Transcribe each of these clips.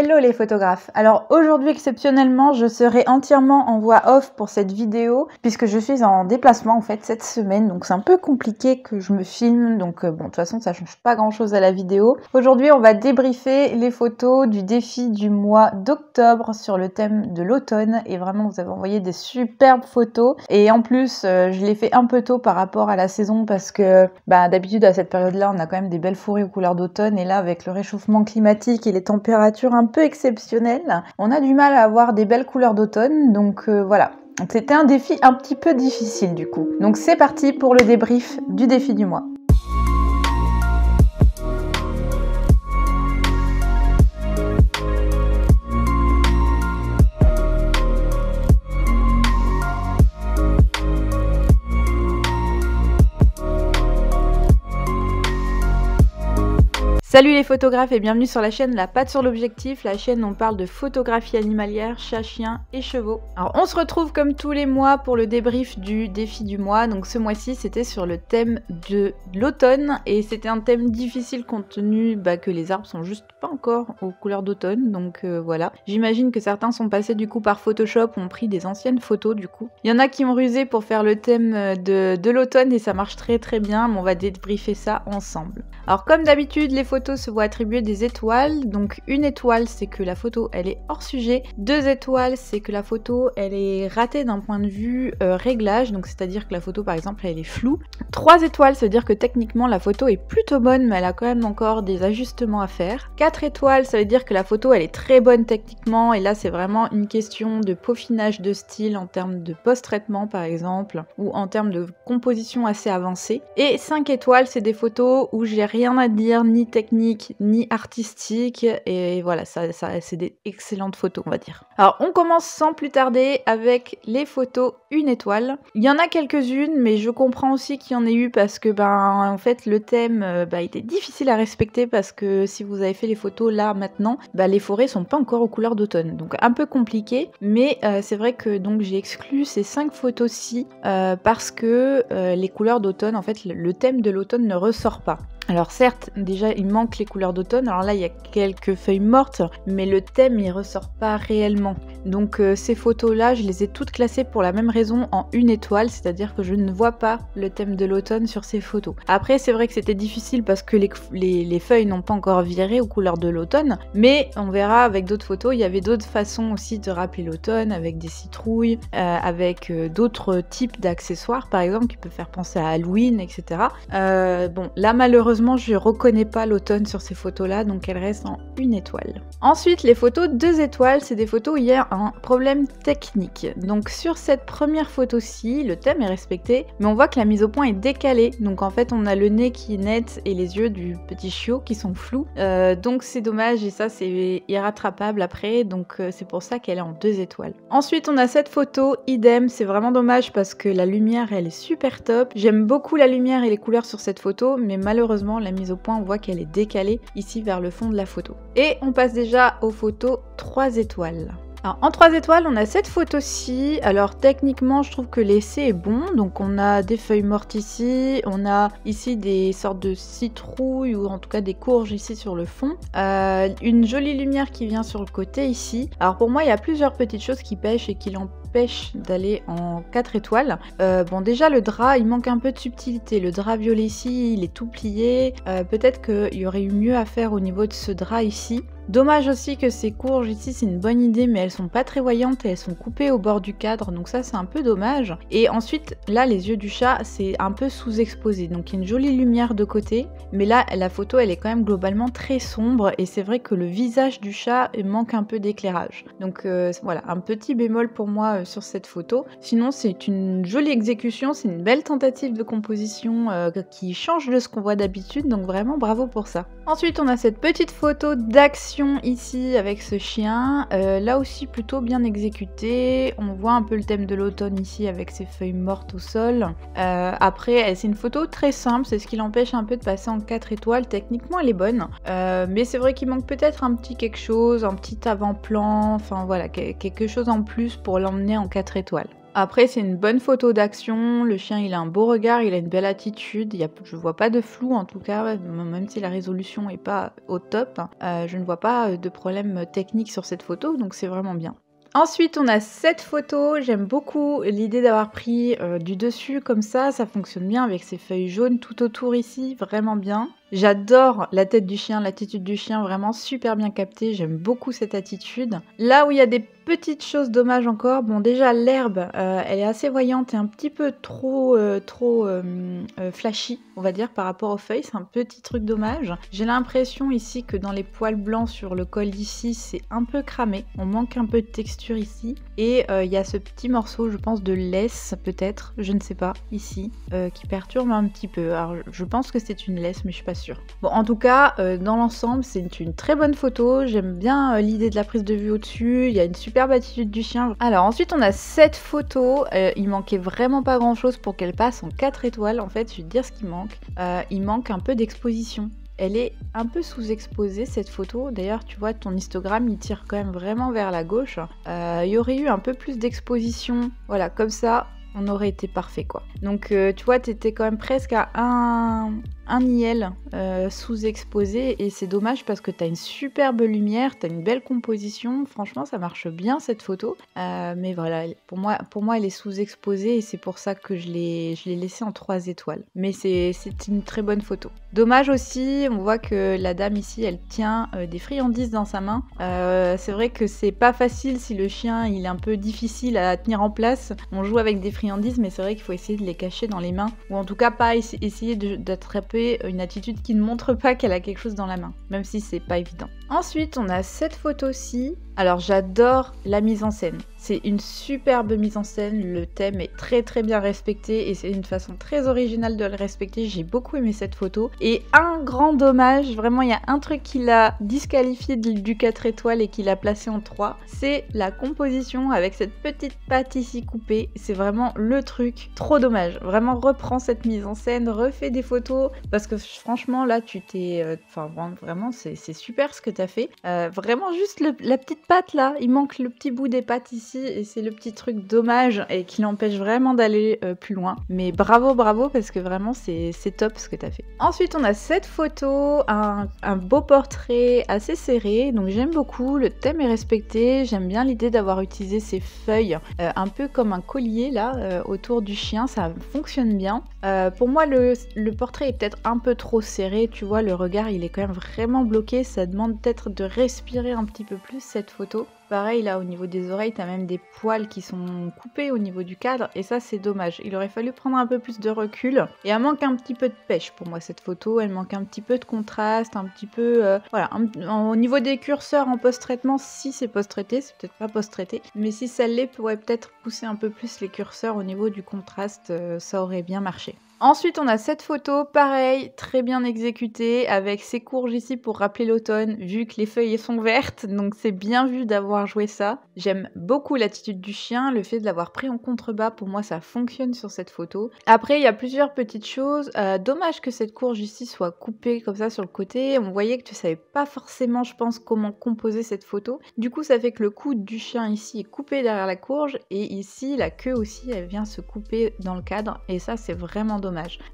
Hello les photographes. Alors aujourd'hui exceptionnellement je serai entièrement en voix off pour cette vidéo puisque je suis en déplacement en fait cette semaine, donc c'est un peu compliqué que je me filme, donc bon de toute façon ça change pas grand chose à la vidéo. Aujourd'hui on va débriefer les photos du défi du mois d'octobre sur le thème de l'automne et vraiment vous avez envoyé des superbes photos et en plus je l'ai fait un peu tôt par rapport à la saison parce que d'habitude à cette période là on a quand même des belles forêts aux couleurs d'automne et là avec le réchauffement climatique et les températures un peu exceptionnel. On a du mal à avoir des belles couleurs d'automne, donc voilà. C'était un défi un petit peu difficile du coup. Donc c'est parti pour le débrief du défi du mois. Salut les photographes et bienvenue sur la chaîne La Patte sur l'Objectif, la chaîne où on parle de photographie animalière, chats, chiens et chevaux. Alors on se retrouve comme tous les mois pour le débrief du défi du mois, donc ce mois-ci c'était sur le thème de l'automne et c'était un thème difficile compte tenu que les arbres sont juste pas encore aux couleurs d'automne, donc voilà. J'imagine que certains sont passés du coup par Photoshop, ont pris des anciennes photos du coup. Il y en a qui ont rusé pour faire le thème de l'automne et ça marche très très bien, mais on va débriefer ça ensemble. Alors comme d'habitude les photos se voient attribuer des étoiles, donc une étoile c'est que la photo elle est hors sujet, 2 étoiles c'est que la photo elle est ratée d'un point de vue réglage, donc c'est à dire que la photo par exemple elle est floue, 3 étoiles ça veut dire que techniquement la photo est plutôt bonne mais elle a quand même encore des ajustements à faire, 4 étoiles ça veut dire que la photo elle est très bonne techniquement et là c'est vraiment une question de peaufinage de style en termes de post-traitement par exemple ou en termes de composition assez avancée, et 5 étoiles c'est des photos où j'ai rien à dire ni technique ni artistique et voilà ça c'est des excellentes photos on va dire. Alors on commence sans plus tarder avec les photos 1 étoile. Il y en a quelques-unes mais je comprends aussi qu'il y en ait eu parce que en fait le thème était difficile à respecter parce que si vous avez fait les photos là maintenant les forêts sont pas encore aux couleurs d'automne, donc un peu compliqué, mais c'est vrai que donc j'ai exclu ces 5 photos-ci parce que les couleurs d'automne, en fait le thème de l'automne ne ressort pas. Alors certes, déjà il manque les couleurs d'automne, alors là il y a quelques feuilles mortes, mais le thème il ressort pas réellement. Donc ces photos là, je les ai toutes classées pour la même raison en 1 étoile, c'est-à-dire que je ne vois pas le thème de l'automne sur ces photos. Après c'est vrai que c'était difficile parce que les feuilles n'ont pas encore viré aux couleurs de l'automne, mais on verra avec d'autres photos, il y avait d'autres façons aussi de rappeler l'automne, avec des citrouilles, avec d'autres types d'accessoires par exemple qui peuvent faire penser à Halloween, etc. Bon là malheureusement je reconnais pas l'automne sur ces photos là, donc elles restent en 1 étoile. Ensuite les photos 2 étoiles, c'est des photos où il y a un problème technique. Donc sur cette première photo-ci, le thème est respecté, mais on voit que la mise au point est décalée, donc en fait on a le nez qui est net et les yeux du petit chiot qui sont flous, donc c'est dommage et ça c'est irrattrapable après, donc c'est pour ça qu'elle est en 2 étoiles. Ensuite on a cette photo, idem, c'est vraiment dommage parce que la lumière elle est super top, j'aime beaucoup la lumière et les couleurs sur cette photo, mais malheureusement la mise au point on voit qu'elle est décalée ici vers le fond de la photo. Et on passe déjà aux photos 3 étoiles. Alors, en 3 étoiles, on a cette photo-ci. Alors techniquement, je trouve que l'essai est bon. Donc on a des feuilles mortes ici, on a ici des sortes de citrouilles ou en tout cas des courges ici sur le fond. Une jolie lumière qui vient sur le côté ici. Alors pour moi, il y a plusieurs petites choses qui pêchent et qui l'empêchent d'aller en 4 étoiles. Bon déjà le drap, il manque un peu de subtilité. Le drap violet ici, il est tout plié. Peut-être qu'il y aurait eu mieux à faire au niveau de ce drap ici. Dommage aussi que ces courges ici c'est une bonne idée mais elles sont pas très voyantes et elles sont coupées au bord du cadre, donc ça c'est un peu dommage. Et ensuite là les yeux du chat c'est un peu sous-exposé, donc il y a une jolie lumière de côté, mais là la photo elle est quand même globalement très sombre et c'est vrai que le visage du chat manque un peu d'éclairage. Donc voilà, un petit bémol pour moi sur cette photo. Sinon c'est une jolie exécution, c'est une belle tentative de composition qui change de ce qu'on voit d'habitude, donc vraiment bravo pour ça. Ensuite on a cette petite photo d'action ici avec ce chien, là aussi plutôt bien exécuté, on voit un peu le thème de l'automne ici avec ses feuilles mortes au sol. Après c'est une photo très simple, c'est ce qui l'empêche un peu de passer en 4 étoiles, techniquement elle est bonne, mais c'est vrai qu'il manque peut-être un petit quelque chose, un petit avant-plan, enfin voilà, quelque chose en plus pour l'emmener en 4 étoiles. Après, c'est une bonne photo d'action. Le chien, il a un beau regard, il a une belle attitude. Je vois pas de flou en tout cas, même si la résolution est pas au top. Je ne vois pas de problème technique sur cette photo, donc c'est vraiment bien. Ensuite, on a cette photo. J'aime beaucoup l'idée d'avoir pris du dessus comme ça fonctionne bien avec ces feuilles jaunes tout autour ici, vraiment bien. J'adore la tête du chien, l'attitude du chien, vraiment super bien captée, j'aime beaucoup cette attitude. Là où il y a des petites choses dommages encore, bon déjà l'herbe, elle est assez voyante et un petit peu trop flashy, on va dire, par rapport aux feuilles, c'est un petit truc dommage. J'ai l'impression ici que dans les poils blancs sur le col d'ici, c'est un peu cramé, on manque un peu de texture ici. Et il y a ce petit morceau, je pense, de laisse peut-être, je ne sais pas, ici, qui perturbe un petit peu. Alors je pense que c'est une laisse, mais je suis pas sûre. Bon, en tout cas, dans l'ensemble, c'est une très bonne photo. J'aime bien l'idée de la prise de vue au-dessus. Il y a une superbe attitude du chien. Alors ensuite, on a cette photo. Il manquait vraiment pas grand-chose pour qu'elle passe en 4 étoiles. En fait, je vais te dire ce qui manque. Il manque un peu d'exposition. Elle est un peu sous-exposée cette photo. D'ailleurs, tu vois, ton histogramme, il tire quand même vraiment vers la gauche. Il y aurait eu un peu plus d'exposition. Voilà, comme ça, on aurait été parfait, quoi. Donc, tu vois, t'étais quand même presque à un IL sous-exposé et c'est dommage parce que t'as une superbe lumière, t'as une belle composition, franchement ça marche bien cette photo, mais voilà, pour moi elle est sous-exposée et c'est pour ça que je l'ai laissée en 3 étoiles, mais c'est une très bonne photo. Dommage aussi, on voit que la dame ici elle tient des friandises dans sa main, c'est vrai que c'est pas facile si le chien il est un peu difficile à tenir en place, on joue avec des friandises mais c'est vrai qu'il faut essayer de les cacher dans les mains, ou en tout cas pas essayer d'attraper une attitude qui ne montre pas qu'elle a quelque chose dans la main, même si c'est pas évident. Ensuite, on a cette photo-ci. Alors, j'adore la mise en scène. C'est une superbe mise en scène, le thème est très très bien respecté et c'est une façon très originale de le respecter. J'ai beaucoup aimé cette photo. Et un grand dommage, vraiment il y a un truc qui l'a disqualifié du 4 étoiles et qui l'a placé en 3, c'est la composition avec cette petite patte ici coupée. C'est vraiment le truc trop dommage. Vraiment reprends cette mise en scène, refais des photos parce que franchement là tu t'es... Enfin vraiment c'est super ce que tu as fait. Vraiment juste la petite patte là, il manque le petit bout des pattes ici et c'est le petit truc dommage et qui l'empêche vraiment d'aller plus loin. Mais bravo parce que vraiment c'est top ce que tu as fait. Ensuite on a cette photo, un beau portrait assez serré, donc j'aime beaucoup, le thème est respecté, j'aime bien l'idée d'avoir utilisé ces feuilles un peu comme un collier là autour du chien, ça fonctionne bien. Pour moi le portrait est peut-être un peu trop serré, tu vois, le regard il est quand même vraiment bloqué, ça demande peut-être de respirer un petit peu plus cette photo. Pareil là au niveau des oreilles t'as même des poils qui sont coupés au niveau du cadre et ça c'est dommage, il aurait fallu prendre un peu plus de recul et elle manque un petit peu de pêche pour moi cette photo, elle manque un petit peu de contraste, un petit peu voilà, au niveau des curseurs en post-traitement, si c'est post-traité, c'est peut-être pas post-traité, mais si ça l'est, pourrait peut-être pousser un peu plus les curseurs au niveau du contraste, ça aurait bien marché. Ensuite, on a cette photo, pareil, très bien exécutée, avec ces courges ici pour rappeler l'automne, vu que les feuilles sont vertes, donc c'est bien vu d'avoir joué ça. J'aime beaucoup l'attitude du chien, le fait de l'avoir pris en contrebas, pour moi ça fonctionne sur cette photo. Après, il y a plusieurs petites choses, dommage que cette courge ici soit coupée comme ça sur le côté, on voyait que tu savais pas forcément, je pense, comment composer cette photo. Du coup, ça fait que le coude du chien ici est coupé derrière la courge, et ici, la queue aussi, elle vient se couper dans le cadre, et ça c'est vraiment dommage.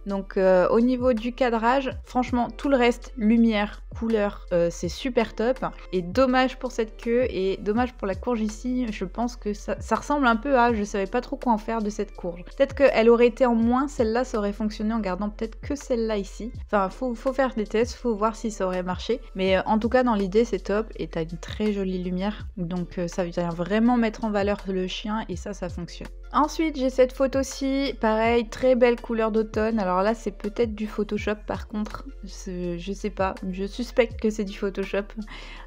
Donc au niveau du cadrage, franchement tout le reste, lumière, couleur, c'est super top. Et dommage pour cette queue et dommage pour la courge ici, je pense que ça ressemble un peu à, je savais pas trop quoi en faire de cette courge. Peut-être qu'elle aurait été en moins, celle-là ça aurait fonctionné en gardant peut-être que celle-là ici. Enfin faut faire des tests, faut voir si ça aurait marché. Mais en tout cas dans l'idée c'est top et t'as une très jolie lumière. Donc ça vient vraiment mettre en valeur le chien et ça fonctionne. Ensuite, j'ai cette photo-ci, pareil, très belle couleur d'automne. Alors là, c'est peut-être du Photoshop par contre, je sais pas, je suspecte que c'est du Photoshop.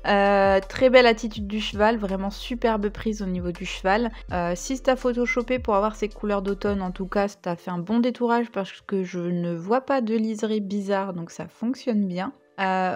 Très belle attitude du cheval, vraiment superbe prise au niveau du cheval. Si t'as photoshopé pour avoir ces couleurs d'automne, en tout cas, t'as fait un bon détourage parce que je ne vois pas de liseré bizarre, donc ça fonctionne bien.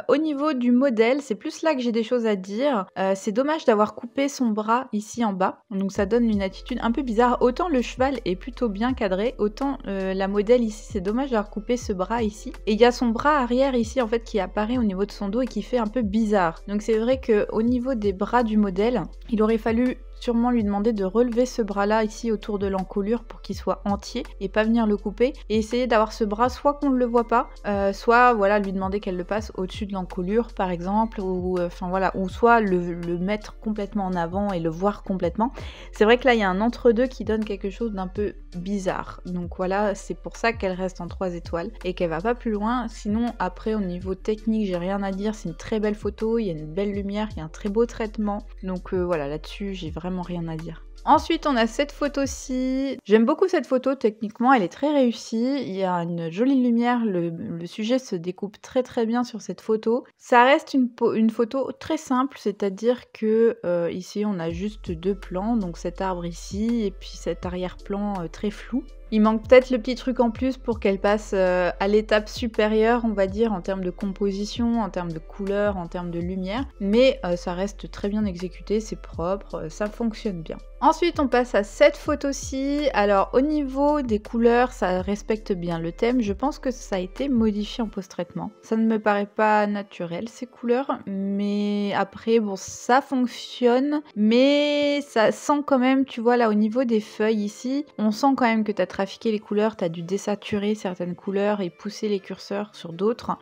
Au niveau du modèle, c'est plus là que j'ai des choses à dire. C'est dommage d'avoir coupé son bras ici en bas, donc ça donne une attitude un peu bizarre. Autant le cheval est plutôt bien cadré, autant la modèle ici, c'est dommage d'avoir coupé ce bras ici. Et il y a son bras arrière ici en fait qui apparaît au niveau de son dos et qui fait un peu bizarre. Donc c'est vrai que au niveau des bras du modèle, il aurait fallu sûrement lui demander de relever ce bras-là ici autour de l'encolure pour qu'il soit entier et pas venir le couper. Et essayer d'avoir ce bras soit qu'on ne le voit pas, soit voilà, lui demander qu'elle le passe au-dessus de l'encolure par exemple, ou enfin voilà, ou soit le mettre complètement en avant et le voir complètement. C'est vrai que là il y a un entre-deux qui donne quelque chose d'un peu bizarre. Donc voilà, c'est pour ça qu'elle reste en 3 étoiles et qu'elle va pas plus loin. Sinon après au niveau technique, j'ai rien à dire, c'est une très belle photo, il y a une belle lumière, il y a un très beau traitement. Donc voilà, là-dessus, j'ai vraiment rien à dire. Ensuite, on a cette photo-ci. J'aime beaucoup cette photo, techniquement, elle est très réussie. Il y a une jolie lumière, le sujet se découpe très très bien sur cette photo. Ça reste une photo très simple, c'est-à-dire que ici, on a juste 2 plans, donc cet arbre ici et puis cet arrière-plan très flou. Il manque peut-être le petit truc en plus pour qu'elle passe à l'étape supérieure, on va dire, en termes de composition, en termes de couleur, en termes de lumière. Mais ça reste très bien exécuté, c'est propre, ça fonctionne bien. Ensuite, on passe à cette photo-ci. Alors, au niveau des couleurs, ça respecte bien le thème. Je pense que ça a été modifié en post-traitement. Ça ne me paraît pas naturel, ces couleurs. Mais après, bon, ça fonctionne. Mais ça sent quand même, tu vois, là, au niveau des feuilles ici, on sent quand même que tu as trafiqué les couleurs, tu as dû désaturer certaines couleurs et pousser les curseurs sur d'autres.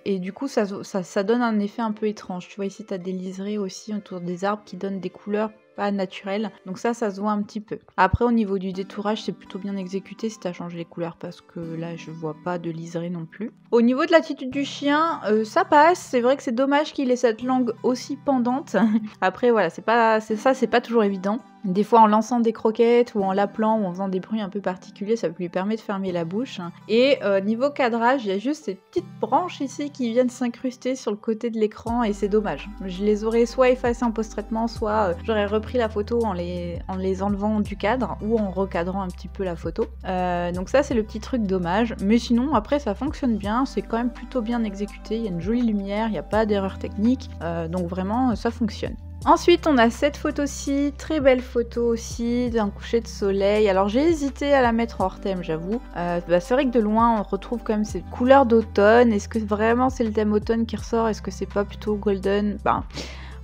Et du coup, ça donne un effet un peu étrange. Tu vois, ici, tu as des liserés aussi autour des arbres qui donnent des couleurs pas naturel, donc ça se voit un petit peu. Après au niveau du détourage c'est plutôt bien exécuté si t'as changé les couleurs parce que là je vois pas de liseré non plus. Au niveau de l'attitude du chien, ça passe, c'est vrai que c'est dommage qu'il ait cette langue aussi pendante. Après voilà, c'est pas toujours évident. Des fois en lançant des croquettes ou en l'appelant ou en faisant des bruits un peu particuliers, ça lui permet de fermer la bouche. Et niveau cadrage, il y a juste ces petites branches ici qui viennent s'incruster sur le côté de l'écran et c'est dommage. Je les aurais soit effacées en post-traitement, soit j'aurais repris la photo en les enlevant du cadre ou en recadrant un petit peu la photo. Donc ça c'est le petit truc dommage. Mais sinon après ça fonctionne bien, c'est quand même plutôt bien exécuté, il y a une jolie lumière, il n'y a pas d'erreur technique, donc vraiment ça fonctionne. Ensuite, on a cette photo-ci, très belle photo aussi, d'un coucher de soleil. Alors j'ai hésité à la mettre hors thème, j'avoue. C'est vrai que de loin, on retrouve quand même cette couleur d'automne. Est-ce que vraiment c'est le thème automne qui ressort? Est-ce que c'est pas plutôt golden?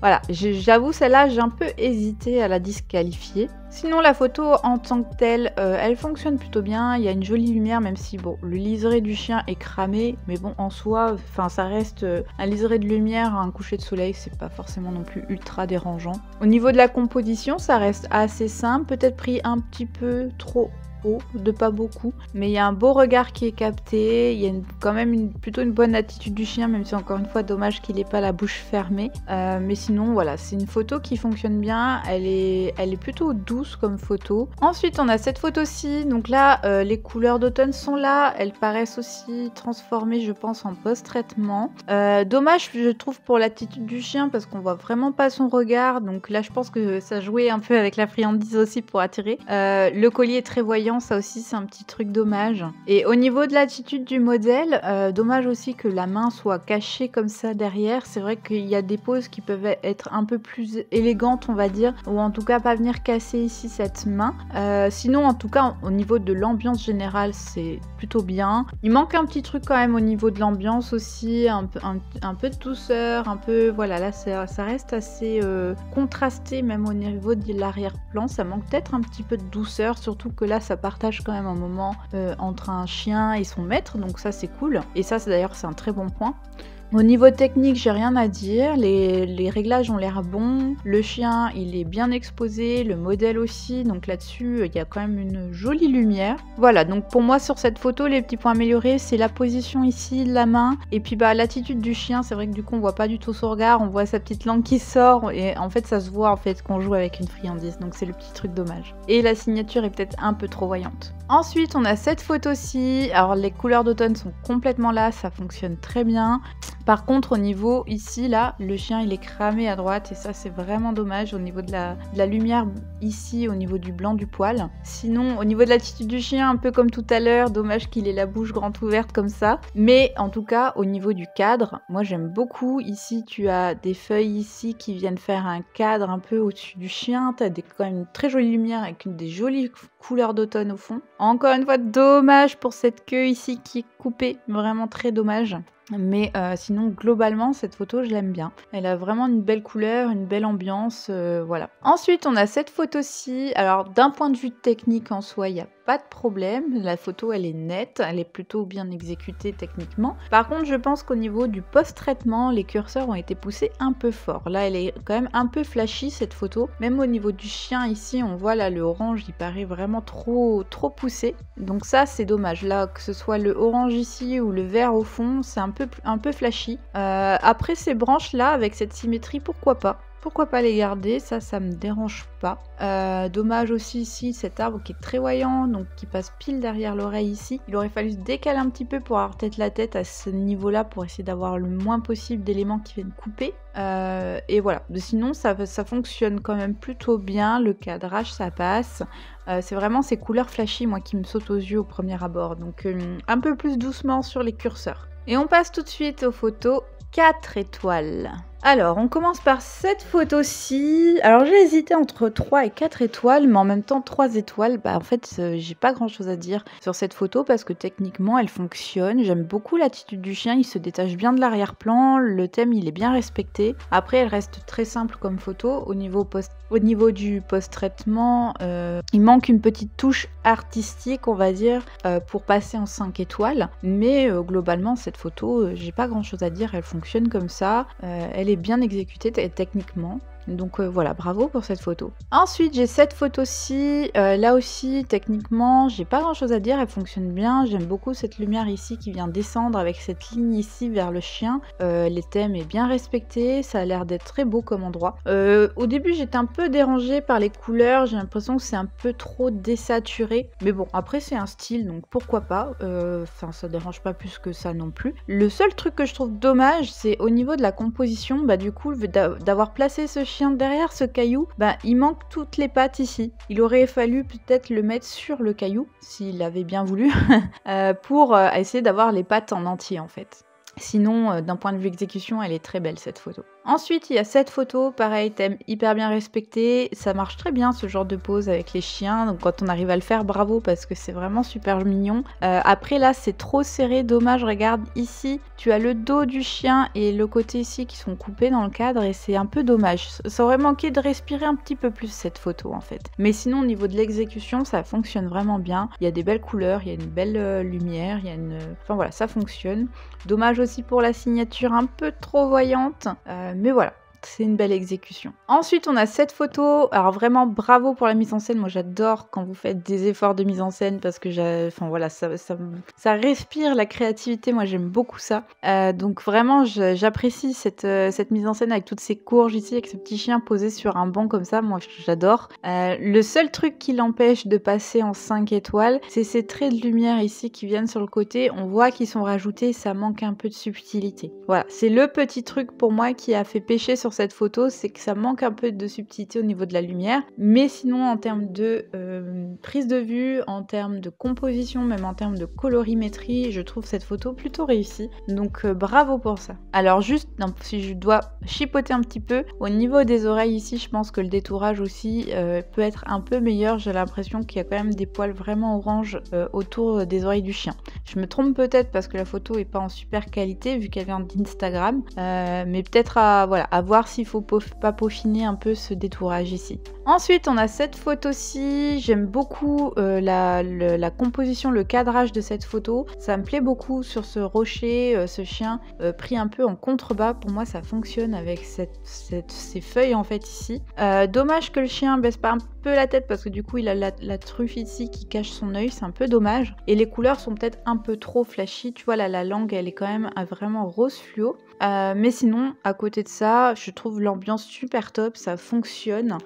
Voilà, j'avoue, celle-là, j'ai un peu hésité à la disqualifier. Sinon, la photo en tant que telle, elle fonctionne plutôt bien. Il y a une jolie lumière, même si bon, le liseré du chien est cramé. Mais bon, en soi, ça reste un liseré de lumière à un coucher de soleil. C'est pas forcément non plus ultra dérangeant. Au niveau de la composition, ça reste assez simple. Peut-être pris un petit peu trop de pas beaucoup, mais il y a un beau regard qui est capté, il y a quand même plutôt une bonne attitude du chien, même si encore une fois dommage qu'il ait pas la bouche fermée, mais sinon voilà, c'est une photo qui fonctionne bien, elle est plutôt douce comme photo. Ensuite on a cette photo-ci, donc là les couleurs d'automne sont là, elles paraissent aussi transformées je pense en post-traitement. Dommage je trouve pour l'attitude du chien parce qu'on voit vraiment pas son regard, donc là je pense que ça jouait un peu avec la friandise aussi pour attirer. Le collier est très voyant, ça aussi c'est un petit truc dommage. Et au niveau de l'attitude du modèle, dommage aussi que la main soit cachée comme ça derrière. C'est vrai qu'il y a des poses qui peuvent être un peu plus élégantes on va dire, ou en tout cas pas venir casser ici cette main. Sinon en tout cas au niveau de l'ambiance générale c'est plutôt bien. Il manque un petit truc quand même au niveau de l'ambiance aussi, un peu de douceur, un peu voilà, là ça reste assez contrasté même au niveau de l'arrière-plan, ça manque peut-être un petit peu de douceur, surtout que là ça partage quand même un moment entre un chien et son maître, donc ça c'est cool, et ça d'ailleurs c'est un très bon point. Au niveau technique, j'ai rien à dire, les réglages ont l'air bons, le chien il est bien exposé, le modèle aussi, donc là-dessus il y a quand même une jolie lumière. Voilà, donc pour moi sur cette photo, les petits points améliorés, c'est la position ici de la main, et puis l'attitude du chien, c'est vrai que du coup on voit pas du tout son regard, on voit sa petite langue qui sort, et en fait ça se voit en fait qu'on joue avec une friandise, donc c'est le petit truc dommage. Et la signature est peut-être un peu trop voyante. Ensuite on a cette photo-ci, alors les couleurs d'automne sont complètement là, ça fonctionne très bien. Par contre au niveau ici là, le chien il est cramé à droite et ça c'est vraiment dommage au niveau de la lumière ici, au niveau du blanc du poil. Sinon au niveau de l'attitude du chien, un peu comme tout à l'heure, dommage qu'il ait la bouche grande ouverte comme ça. Mais en tout cas au niveau du cadre, moi j'aime beaucoup. Ici tu as des feuilles ici qui viennent faire un cadre un peu au-dessus du chien. Tu as quand même une très jolie lumière avec des jolies couleurs d'automne au fond. Encore une fois dommage pour cette queue ici qui est coupée, vraiment très dommage. Mais sinon, globalement, cette photo, je l'aime bien. Elle a vraiment une belle couleur, une belle ambiance, voilà. Ensuite, on a cette photo-ci. Alors, d'un point de vue technique en soi, il n'y a pas de problème. La photo, elle est nette, elle est plutôt bien exécutée techniquement. Par contre, je pense qu'au niveau du post-traitement, les curseurs ont été poussés un peu fort. Là, elle est quand même un peu flashy, cette photo. Même au niveau du chien, ici, on voit là, le orange, il paraît vraiment trop poussé. Donc ça, c'est dommage. Là, que ce soit le orange ici ou le vert au fond, c'est un peu flashy. Après ces branches là avec cette symétrie, pourquoi pas les garder, ça me dérange pas. Dommage aussi ici cet arbre qui est très voyant, donc qui passe pile derrière l'oreille ici. Il aurait fallu se décaler un petit peu pour avoir peut-être la tête à ce niveau là pour essayer d'avoir le moins possible d'éléments qui viennent couper. Et voilà, sinon ça fonctionne quand même plutôt bien, le cadrage ça passe. C'est vraiment ces couleurs flashy moi qui me sautent aux yeux au premier abord, donc un peu plus doucement sur les curseurs. Et on passe tout de suite aux photos 4 étoiles. Alors, on commence par cette photo-ci. Alors, j'ai hésité entre 3 et 4 étoiles, mais en même temps, 3 étoiles, bah en fait, j'ai pas grand-chose à dire sur cette photo parce que techniquement, elle fonctionne. J'aime beaucoup l'attitude du chien, il se détache bien de l'arrière-plan, le thème, il est bien respecté. Après, elle reste très simple comme photo. Au niveau du post-traitement, il manque une petite touche artistique, on va dire, pour passer en 5 étoiles. Mais globalement, cette photo, j'ai pas grand-chose à dire, elle fonctionne comme ça. Elle est bien exécutée techniquement. Donc voilà, bravo pour cette photo. Ensuite, j'ai cette photo-ci. Là aussi, techniquement, j'ai pas grand-chose à dire. Elle fonctionne bien. J'aime beaucoup cette lumière ici qui vient descendre avec cette ligne ici vers le chien. Les thèmes est bien respecté. Ça a l'air d'être très beau comme endroit. Au début, j'étais un peu dérangée par les couleurs. J'ai l'impression que c'est un peu trop désaturé. Mais bon, après, c'est un style, donc pourquoi pas. Enfin, ça dérange pas plus que ça non plus. Le seul truc que je trouve dommage, c'est au niveau de la composition. Bah du coup, d'avoir placé ce chien derrière ce caillou, bah il manque toutes les pattes ici. Il aurait fallu peut-être le mettre sur le caillou, s'il avait bien voulu, pour essayer d'avoir les pattes en entier en fait. Sinon, d'un point de vue exécution, elle est très belle cette photo. Ensuite, il y a cette photo, pareil, thème hyper bien respecté. Ça marche très bien ce genre de pose avec les chiens. Donc quand on arrive à le faire, bravo parce que c'est vraiment super mignon. Après là, c'est trop serré, dommage. Regarde ici, tu as le dos du chien et le côté ici qui sont coupés dans le cadre et c'est un peu dommage. Ça aurait manqué de respirer un petit peu plus cette photo en fait. Mais sinon, au niveau de l'exécution, ça fonctionne vraiment bien. Il y a des belles couleurs, il y a une belle lumière, il y a une... Enfin voilà, ça fonctionne. Dommage aussi pour la signature un peu trop voyante. Mais voilà, c'est une belle exécution. Ensuite, on a cette photo. Alors vraiment, bravo pour la mise en scène. Moi, j'adore quand vous faites des efforts de mise en scène parce que enfin voilà, ça respire la créativité. Moi, j'aime beaucoup ça. Donc vraiment, j'apprécie cette mise en scène avec toutes ces courges ici, avec ce petit chien posé sur un banc comme ça. Moi, j'adore. Le seul truc qui l'empêche de passer en 5 étoiles, c'est ces traits de lumière ici qui viennent sur le côté. On voit qu'ils sont rajoutés, ça manque un peu de subtilité. Voilà, c'est le petit truc pour moi qui a fait pécher sur cette photo, c'est que ça manque un peu de subtilité au niveau de la lumière, mais sinon en termes de prise de vue, en termes de composition, même en termes de colorimétrie, je trouve cette photo plutôt réussie, donc bravo pour ça. Alors juste, si je dois chipoter un petit peu, au niveau des oreilles ici, je pense que le détourage aussi peut être un peu meilleur. J'ai l'impression qu'il y a quand même des poils vraiment orange autour des oreilles du chien. Je me trompe peut-être parce que la photo est pas en super qualité vu qu'elle vient d'Instagram, mais peut-être à voir s'il faut pas peaufiner un peu ce détourage ici. Ensuite, on a cette photo-ci. J'aime beaucoup la composition, le cadrage de cette photo. Ça me plaît beaucoup sur ce rocher, ce chien pris un peu en contrebas. Pour moi, ça fonctionne avec ces feuilles en fait ici. Dommage que le chien baisse pas un peu la tête parce que du coup, il a la truffe ici qui cache son œil. C'est un peu dommage. Et les couleurs sont peut-être un peu trop flashy. Tu vois, là, la langue, elle est quand même vraiment rose fluo. Mais sinon, à côté de ça, je trouve l'ambiance super top, ça fonctionne.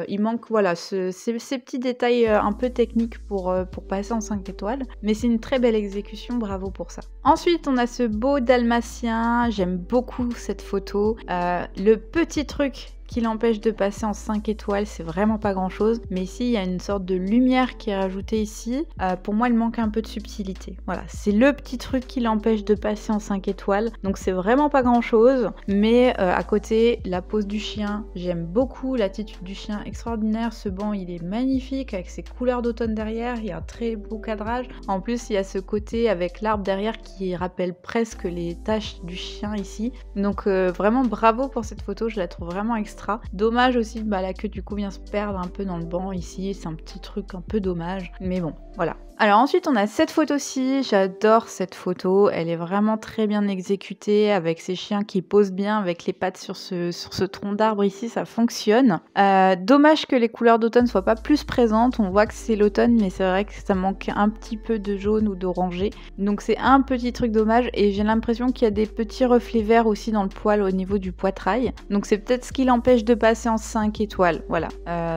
Il manque voilà, ces petits détails un peu techniques pour passer en 5 étoiles. Mais c'est une très belle exécution, bravo pour ça. Ensuite, on a ce beau dalmatien. J'aime beaucoup cette photo. Le petit truc qui l'empêche de passer en 5 étoiles, c'est vraiment pas grand chose. Mais ici, il y a une sorte de lumière qui est rajoutée ici. Pour moi, il manque un peu de subtilité. Voilà, c'est le petit truc qui l'empêche de passer en 5 étoiles. Donc c'est vraiment pas grand chose. Mais à côté, la pose du chien, j'aime beaucoup l'attitude du chien, extraordinaire. Ce banc, il est magnifique avec ses couleurs d'automne derrière. Il y a un très beau cadrage. En plus, il y a ce côté avec l'arbre derrière qui rappelle presque les taches du chien ici. Donc vraiment bravo pour cette photo, je la trouve vraiment extra. Dommage aussi la queue du coup vient se perdre un peu dans le banc ici, c'est un petit truc un peu dommage. Mais bon, voilà. Alors ensuite on a cette photo-ci, j'adore cette photo, elle est vraiment très bien exécutée avec ces chiens qui posent bien avec les pattes sur ce tronc d'arbre ici, ça fonctionne. Dommage que les couleurs d'automne soient pas plus présentes, on voit que c'est l'automne mais c'est vrai que ça manque un petit peu de jaune ou d'orangé, donc c'est un petit truc dommage et j'ai l'impression qu'il y a des petits reflets verts aussi dans le poil au niveau du poitrail, donc c'est peut-être ce qui l'empêche de passer en 5 étoiles, voilà.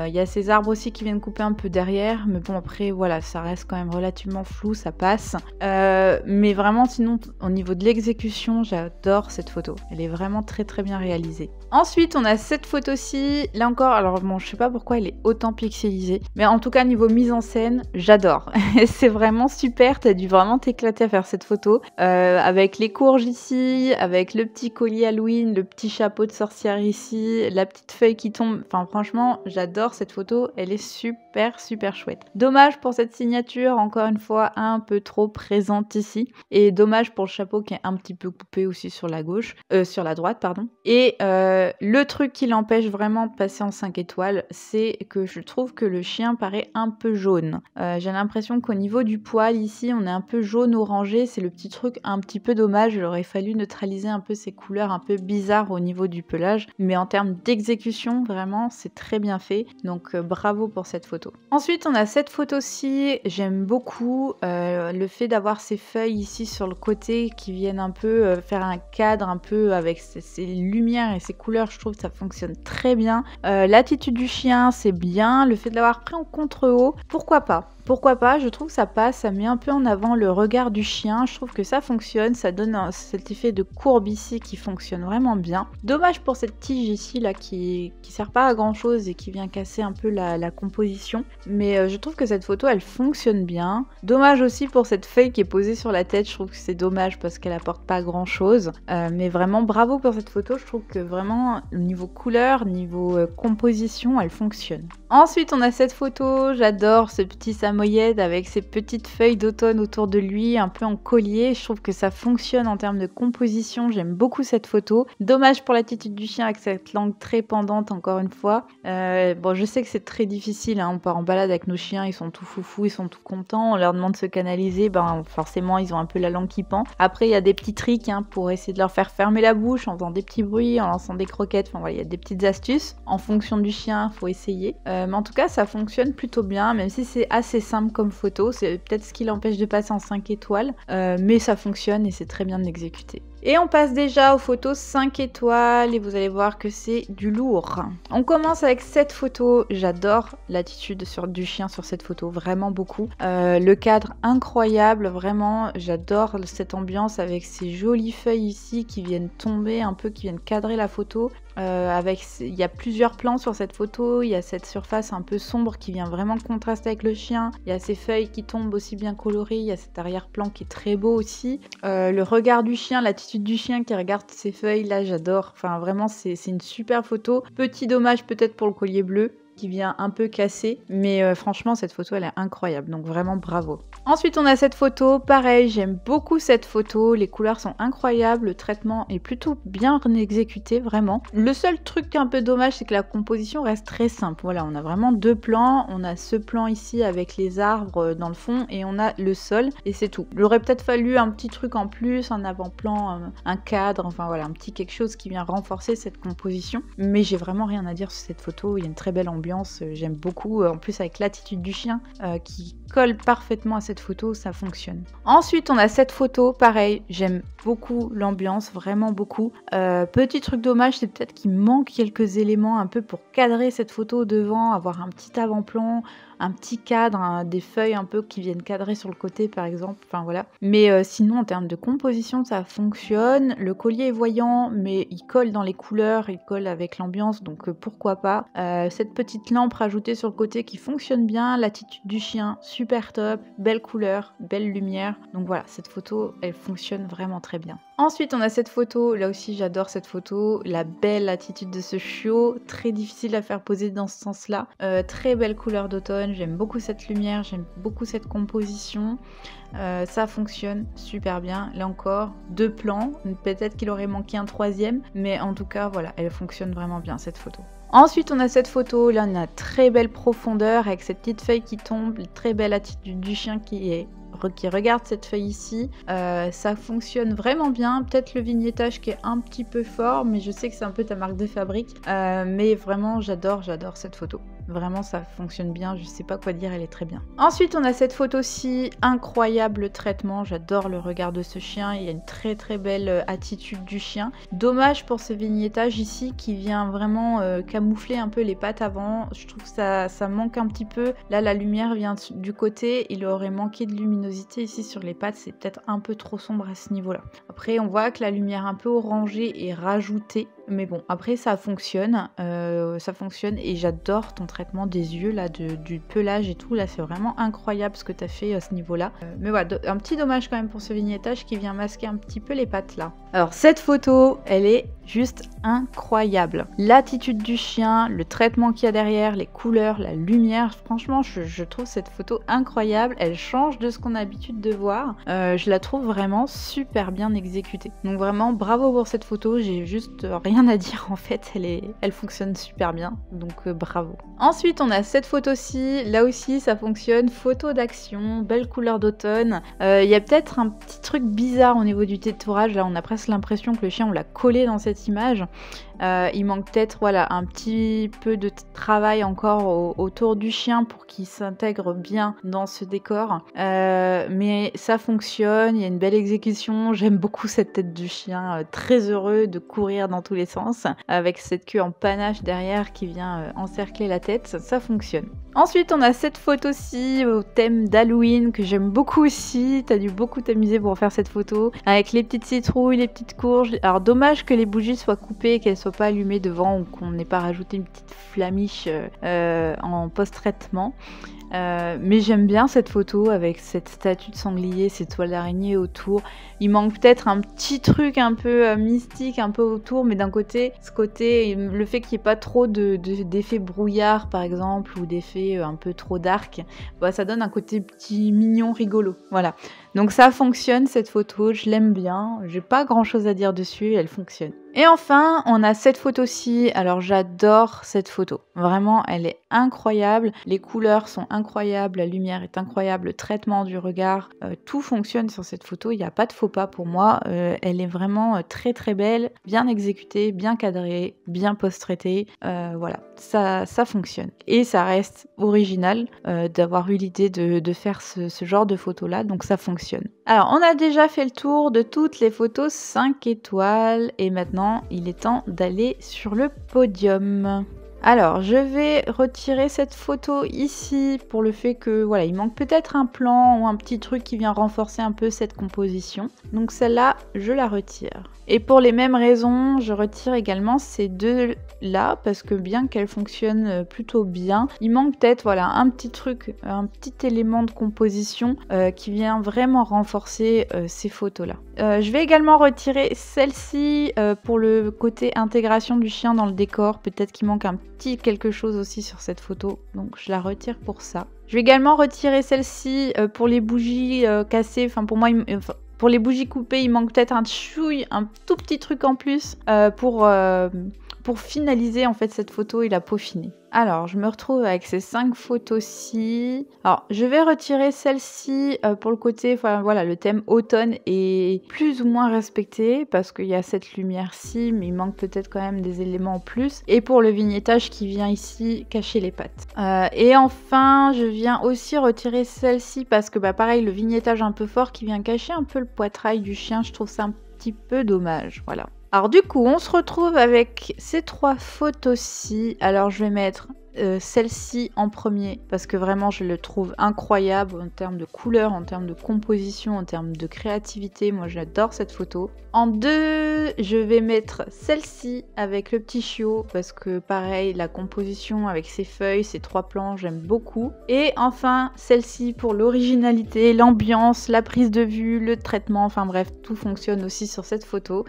Il y a ces arbres aussi qui viennent couper un peu derrière, mais bon après voilà, ça reste quand même relativement flou, ça passe. Mais vraiment sinon au niveau de l'exécution, j'adore cette photo. Elle est vraiment très très bien réalisée. Ensuite on a cette photo-ci, là encore, alors bon je sais pas pourquoi elle est autant pixelisée, mais en tout cas niveau mise en scène, j'adore. C'est vraiment super, t'as dû vraiment t'éclater à faire cette photo. Avec les courges ici, avec le petit collier Halloween, le petit chapeau de sorcière ici, la petite feuille qui tombe, enfin franchement j'adore cette photo, elle est super super chouette. Dommage pour cette signature, encore une fois un peu trop présente ici, et dommage pour le chapeau qui est un petit peu coupé aussi sur la gauche, sur la droite pardon. Et le truc qui l'empêche vraiment de passer en 5 étoiles, c'est que je trouve que le chien paraît un peu jaune. J'ai l'impression qu'au niveau du poil ici on est un peu jaune orangé, c'est le petit truc un petit peu dommage, il aurait fallu neutraliser un peu ces couleurs un peu bizarres au niveau du pelage, mais en termes d'exécution vraiment c'est très bien fait, donc bravo pour cette photo. Ensuite on a cette photo-ci, j'aime beaucoup le fait d'avoir ces feuilles ici sur le côté qui viennent un peu faire un cadre un peu avec ces lumières et ces couleurs, je trouve que ça fonctionne très bien. L'attitude du chien c'est bien, le fait de l'avoir pris en contre-haut, pourquoi pas? Pourquoi pas, je trouve que ça passe, ça met un peu en avant le regard du chien, je trouve que ça fonctionne, ça donne cet effet de courbe ici qui fonctionne vraiment bien. Dommage pour cette tige ici là qui sert pas à grand chose et qui vient casser un peu la composition, mais je trouve que cette photo elle fonctionne bien. Dommage aussi pour cette feuille qui est posée sur la tête, je trouve que c'est dommage parce qu'elle apporte pas grand chose, mais vraiment bravo pour cette photo, je trouve que vraiment niveau couleur, niveau composition elle fonctionne. Ensuite on a cette photo, j'adore ce petit samoyed avec ses petites feuilles d'automne autour de lui, un peu en collier, je trouve que ça fonctionne en termes de composition, j'aime beaucoup cette photo. Dommage pour l'attitude du chien avec cette langue très pendante encore une fois. Bon je sais que c'est très difficile, hein, on part en balade avec nos chiens, ils sont tout foufou, ils sont tout contents, on leur demande de se canaliser, ben forcément ils ont un peu la langue qui pend. Après il y a des petits tricks hein, pour essayer de leur faire fermer la bouche en faisant des petits bruits, en lançant des croquettes, enfin voilà, il y a des petites astuces. En fonction du chien, faut essayer. Mais en tout cas ça fonctionne plutôt bien, même si c'est assez simple comme photo, c'est peut-être ce qui l'empêche de passer en 5 étoiles, mais ça fonctionne et c'est très bien exécuté. Et on passe déjà aux photos 5 étoiles et vous allez voir que c'est du lourd. On commence avec cette photo, j'adore l'attitude du chien sur cette photo, vraiment beaucoup. Le cadre incroyable, vraiment j'adore cette ambiance avec ces jolies feuilles ici qui viennent tomber un peu, qui viennent cadrer la photo. Il y a plusieurs plans sur cette photo, il y a cette surface un peu sombre qui vient vraiment contraster avec le chien, il y a ces feuilles qui tombent aussi bien colorées, il y a cet arrière-plan qui est très beau aussi. Le regard du chien, l'attitude du chien qui regarde ces feuilles là, j'adore, enfin vraiment c'est une super photo. Petit dommage peut-être pour le collier bleu qui vient un peu casser, mais franchement cette photo elle est incroyable, donc vraiment bravo. Ensuite on a cette photo, pareil j'aime beaucoup cette photo, les couleurs sont incroyables, le traitement est plutôt bien exécuté vraiment. Le seul truc qui est un peu dommage c'est que la composition reste très simple, voilà on a vraiment deux plans, on a ce plan ici avec les arbres dans le fond et on a le sol et c'est tout. Il aurait peut-être fallu un petit truc en plus, un avant-plan, un cadre, enfin voilà un petit quelque chose qui vient renforcer cette composition, mais j'ai vraiment rien à dire sur cette photo, il y a une très belle ambiance. l'ambiance, j'aime beaucoup. En plus avec l'attitude du chien qui colle parfaitement à cette photo, ça fonctionne. Ensuite on a cette photo, pareil, j'aime beaucoup l'ambiance, vraiment beaucoup. Petit truc dommage, c'est peut-être qu'il manque quelques éléments un peu pour cadrer cette photo devant, avoir un petit avant-plan, un petit cadre, des feuilles un peu qui viennent cadrer sur le côté par exemple, enfin voilà. Mais sinon en termes de composition ça fonctionne, le collier est voyant mais il colle dans les couleurs, il colle avec l'ambiance donc pourquoi pas. Cette petite lampe rajoutée sur le côté qui fonctionne bien, l'attitude du chien super top, belle couleur, belle lumière, donc voilà, cette photo elle fonctionne vraiment très bien. Ensuite on a cette photo, là aussi j'adore cette photo, la belle attitude de ce chiot, très difficile à faire poser dans ce sens là, très belle couleur d'automne, j'aime beaucoup cette lumière, j'aime beaucoup cette composition, ça fonctionne super bien, là encore 2 plans, peut-être qu'il aurait manqué un 3e, mais en tout cas voilà, elle fonctionne vraiment bien cette photo. Ensuite on a cette photo, là on a très belle profondeur avec cette petite feuille qui tombe, très belle attitude du chien qui regarde cette feuille ici, ça fonctionne vraiment bien, peut-être le vignettage qui est un petit peu fort, mais je sais que c'est un peu ta marque de fabrique, mais vraiment j'adore cette photo. Vraiment ça fonctionne bien, je sais pas quoi dire, elle est très bien. Ensuite on a cette photo-ci, incroyable traitement, j'adore le regard de ce chien, il y a une très belle attitude du chien. Dommage pour ce vignettage ici qui vient vraiment camoufler un peu les pattes avant, je trouve que ça manque un petit peu. Là la lumière vient du côté, il aurait manqué de luminosité ici sur les pattes, c'est peut-être un peu trop sombre à ce niveau-là. Après on voit que la lumière un peu orangée est rajoutée, mais bon après ça fonctionne et j'adore ton traitement des yeux là, du pelage et tout, là c'est vraiment incroyable ce que tu as fait à ce niveau là, mais voilà, un petit dommage quand même pour ce vignettage qui vient masquer un petit peu les pattes là. Alors cette photo elle est juste incroyable, l'attitude du chien, le traitement qu'il y a derrière, les couleurs, la lumière, franchement je trouve cette photo incroyable, elle change de ce qu'on a l'habitude de voir, je la trouve vraiment super bien exécutée, donc vraiment bravo pour cette photo, j'ai juste rien à dire en fait, elle fonctionne super bien, donc bravo. Ensuite on a cette photo-ci, là aussi ça fonctionne, photo d'action, belle couleur d'automne, il y a peut-être un petit truc bizarre au niveau du tétourage, là on a presque l'impression que le chien on l'a collé dans cette image. Il manque peut-être voilà, un petit peu de travail encore autour du chien pour qu'il s'intègre bien dans ce décor, mais ça fonctionne, il y a une belle exécution, j'aime beaucoup cette tête du chien, très heureux de courir dans tous les sens avec cette queue en panache derrière qui vient encercler la tête, ça fonctionne. Ensuite on a cette photo-ci au thème d'Halloween que j'aime beaucoup aussi, t'as dû beaucoup t'amuser pour faire cette photo, avec les petites citrouilles, les petites courges. Alors dommage que les bougies soient coupées et qu'elles soient pas allumées devant ou qu'on n'ait pas rajouté une petite flamiche en post-traitement. Mais j'aime bien cette photo avec cette statue de sanglier, ces toiles d'araignée autour. Il manque peut-être un petit truc un peu mystique un peu autour, mais d'un côté, le fait qu'il n'y ait pas trop d'effets brouillard par exemple, ou d'effets un peu trop dark, bah, ça donne un côté petit mignon rigolo, voilà. Donc ça fonctionne cette photo, je l'aime bien, j'ai pas grand chose à dire dessus, elle fonctionne. Et enfin, on a cette photo-ci, alors j'adore cette photo, vraiment elle est incroyable, les couleurs sont incroyables, la lumière est incroyable, le traitement du regard, tout fonctionne sur cette photo, il n'y a pas de faux pas pour moi, elle est vraiment très belle, bien exécutée, bien cadrée, bien post-traitée, voilà, ça fonctionne. Et ça reste original d'avoir eu l'idée de faire ce genre de photo-là, donc ça fonctionne. Alors, on a déjà fait le tour de toutes les photos 5 étoiles et maintenant, il est temps d'aller sur le podium. Alors, je vais retirer cette photo ici pour le fait que, voilà, il manque peut-être un plan ou un petit truc qui vient renforcer un peu cette composition. Donc celle-là, je la retire. Et pour les mêmes raisons, je retire également ces deux-là parce que bien qu'elles fonctionnent plutôt bien, il manque peut-être, voilà, un petit truc, un petit élément de composition qui vient vraiment renforcer ces photos-là. Je vais également retirer celle-ci pour le côté intégration du chien dans le décor. Peut-être qu'il manque un petit quelque chose aussi sur cette photo, donc je la retire pour ça. Je vais également retirer celle-ci pour les bougies cassées, enfin pour moi, pour les bougies coupées, il manque peut-être un tout petit truc en plus pour finaliser en fait cette photo et la peaufiner. Alors, je me retrouve avec ces 5 photos-ci. Alors, je vais retirer celle-ci pour le côté, enfin voilà, le thème automne est plus ou moins respecté parce qu'il y a cette lumière-ci, mais il manque peut-être quand même des éléments en plus. Et pour le vignettage qui vient ici cacher les pattes. Et enfin, je viens aussi retirer celle-ci parce que, bah pareil, le vignettage un peu fort qui vient cacher un peu le poitrail du chien, je trouve ça un petit peu dommage, voilà. Alors du coup, on se retrouve avec ces 3 photos-ci. Alors je vais mettre celle-ci en premier parce que vraiment je le trouve incroyable en termes de couleur, en termes de composition, en termes de créativité. Moi j'adore cette photo. En 2, je vais mettre celle-ci avec le petit chiot parce que pareil, la composition avec ses feuilles, ces 3 plans, j'aime beaucoup. Et enfin celle-ci pour l'originalité, l'ambiance, la prise de vue, le traitement, enfin bref, tout fonctionne aussi sur cette photo.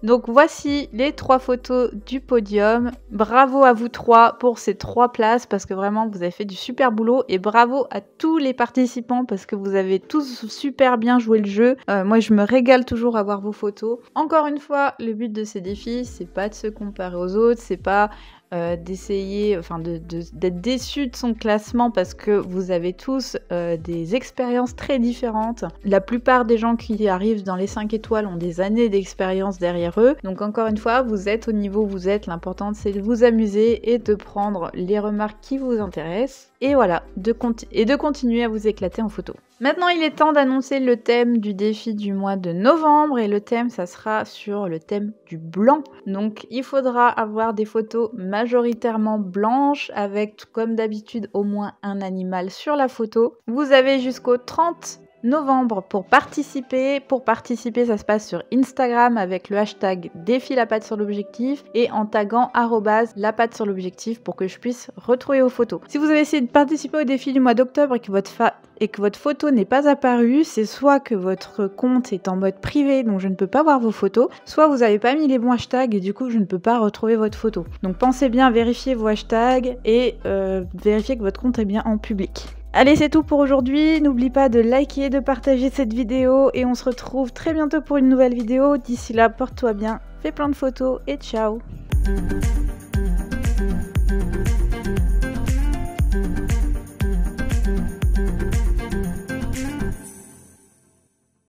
Donc voici les 3 photos du podium. Bravo à vous 3 pour ces 3 places parce que vraiment vous avez fait du super boulot et bravo à tous les participants parce que vous avez tous super bien joué le jeu. Moi je me régale toujours à voir vos photos. Encore une fois, le but de ces défis, c'est pas de se comparer aux autres, c'est pas d'essayer, enfin d'être déçu de son classement parce que vous avez tous des expériences très différentes. La plupart des gens qui arrivent dans les 5 étoiles ont des années d'expérience derrière eux. Donc encore une fois, vous êtes au niveau où vous êtes. L'important c'est de vous amuser et de prendre les remarques qui vous intéressent. Et voilà, de continuer à vous éclater en photo. Maintenant, il est temps d'annoncer le thème du défi du mois de novembre et le thème, ça sera sur le thème du blanc. Donc, il faudra avoir des photos majoritairement blanches avec, comme d'habitude, au moins un animal sur la photo. Vous avez jusqu'au 30 novembre pour participer. Pour participer, ça se passe sur Instagram avec le hashtag défi la patte sur l'objectif et en taguant @la patte sur l'objectif pour que je puisse retrouver vos photos. Si vous avez essayé de participer au défi du mois d'octobre et que votre photo n'est pas apparue, c'est soit que votre compte est en mode privé, donc je ne peux pas voir vos photos, soit vous n'avez pas mis les bons hashtags et du coup je ne peux pas retrouver votre photo. Donc pensez bien à vérifier vos hashtags et vérifier que votre compte est bien en public. Allez, c'est tout pour aujourd'hui. N'oublie pas de liker, de partager cette vidéo et on se retrouve très bientôt pour une nouvelle vidéo. D'ici là, porte-toi bien, fais plein de photos et ciao!